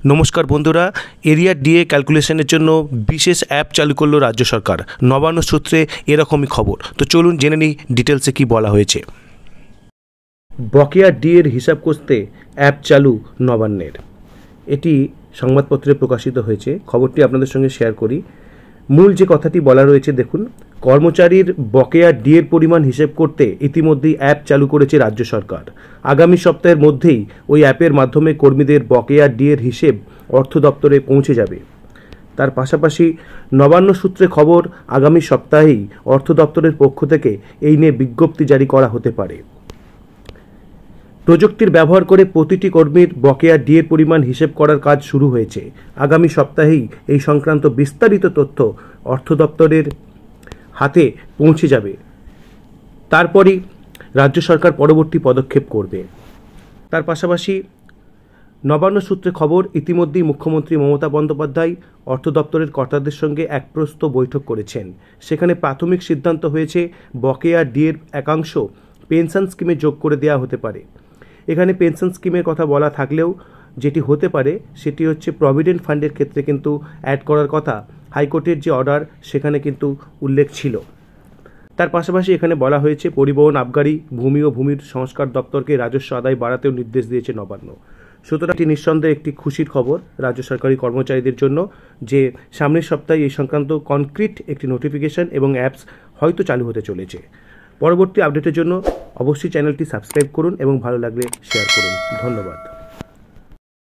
নমস্কার বন্ধুরা, area DA ক্যালকুলেশনের জন্য বিশেষ অ্যাপ চালু করলো রাজ্য সরকার। নবান্ন সূত্রে এরকমই খবর। তো চলুন জেনে নিই ডিটেলসে কি বলা হয়েছে। বকেয়া ডিএর হিসাব কষতে অ্যাপ চালু নবান্নের, এটি সংবাদপত্রে প্রকাশিত হয়েছে। খবরটি আপনাদের সঙ্গে শেয়ার করি। মূল যে কথাটি বলা রয়েছে দেখুন, কর্মচারীর বকেয়া ডিএর পরিমাণ হিসেব করতে ইতিমধ্যেই অ্যাপ চালু করেছে রাজ্য সরকার। আগামী সপ্তাহের মধ্যেই ওই অ্যাপের মাধ্যমে কর্মীদের বকেয়া ডিএর হিসেব অর্থ দপ্তরে পৌঁছে যাবে। তার পাশাপাশি নবান্ন সূত্রে খবর, আগামী সপ্তাহেই অর্থ দপ্তরের পক্ষ থেকে এই নিয়ে বিজ্ঞপ্তি জারি করা হতে পারে। প্রযুক্তির ব্যবহার করে প্রতিটি কর্মীর বকেয়া ডিএর পরিমাণ হিসেব করার কাজ শুরু হয়েছে। আগামী সপ্তাহেই এই সংক্রান্ত বিস্তারিত তথ্য অর্থ দপ্তরের হাতে পৌঁছে যাবে। তারপরই রাজ্য সরকার পরবর্তী পদক্ষেপ করবে। তার পাশাপাশি নবান্ন সূত্রে খবর, ইতিমধ্যেই মুখ্যমন্ত্রী মমতা বন্দ্যোপাধ্যায় অর্থ দপ্তরের কর্তাদের সঙ্গে এক প্রস্ত বৈঠক করেছেন। সেখানে প্রাথমিক সিদ্ধান্ত হয়েছে বকেয়া ডিএর একাংশ পেনশন স্কিমে যোগ করে দেওয়া হতে পারে। এখানে পেনশন স্কিমের কথা বলা থাকলেও যেটি হতে পারে সেটি হচ্ছে প্রভিডেন্ট ফান্ডের ক্ষেত্রে কিন্তু অ্যাড করার কথা। হাইকোর্টের যে অর্ডার সেখানে কিন্তু উল্লেখ ছিল। তার পাশাপাশি এখানে বলা হয়েছে পরিবহন, আবগারি, ভূমি ও ভূমির সংস্কার দপ্তরকে রাজস্ব আদায় বাড়াতেও নির্দেশ দিয়েছে নবান্ন। সুতরাং এটি নিঃসন্দেহে একটি খুশির খবর রাজ্য সরকারি কর্মচারীদের জন্য যে সামনের সপ্তাহে এই সংক্রান্ত কনক্রিট একটি নোটিফিকেশন এবং অ্যাপস হয়তো চালু হতে চলেছে। পরবর্তী আপডেটের জন্য অবশ্যই চ্যানেলটি সাবস্ক্রাইব করুন এবং ভালো লাগলে শেয়ার করুন। ধন্যবাদ।